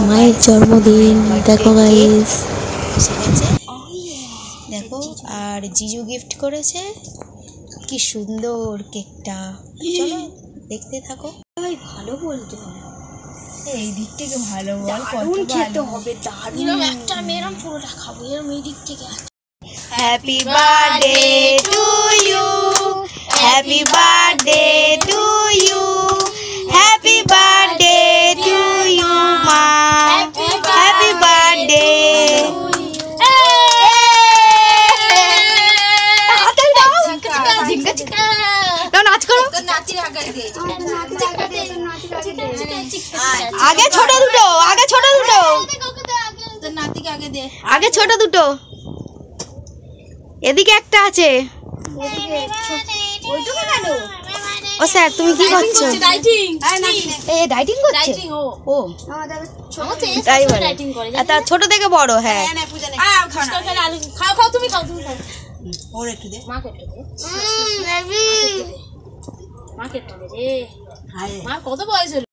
মায়ের জন্মদিন দেখো গাইস সেজেছে দেখো আর জিজু গিফট করেছে কি সুন্দর কেকটা চলো দেখতে থাকো ভাই ভালো বলতে এই দিক থেকে ভালো বল দারুণ খেতে হবে দারুণ একটা মেরম পুরোটা খাবো এরম এই দিক থেকে happy birthday to you happy birthday to you happy birthday to you মা হ্যাপি বার্থডে নাচ করো আগে ছোট দুটো আগে ছোট দুটো আগে ছোট দুটো এদিকে একটা আছে ও স্যার তুমি কি করছো ডাইটিং করছে ও তাই বলে তা ছোট থেকে বড় হ্যাঁ খাও তুমি খাও ওর একটু দে মাকে একটু দে মাকে একটু দে রে মা কত বয়স হলো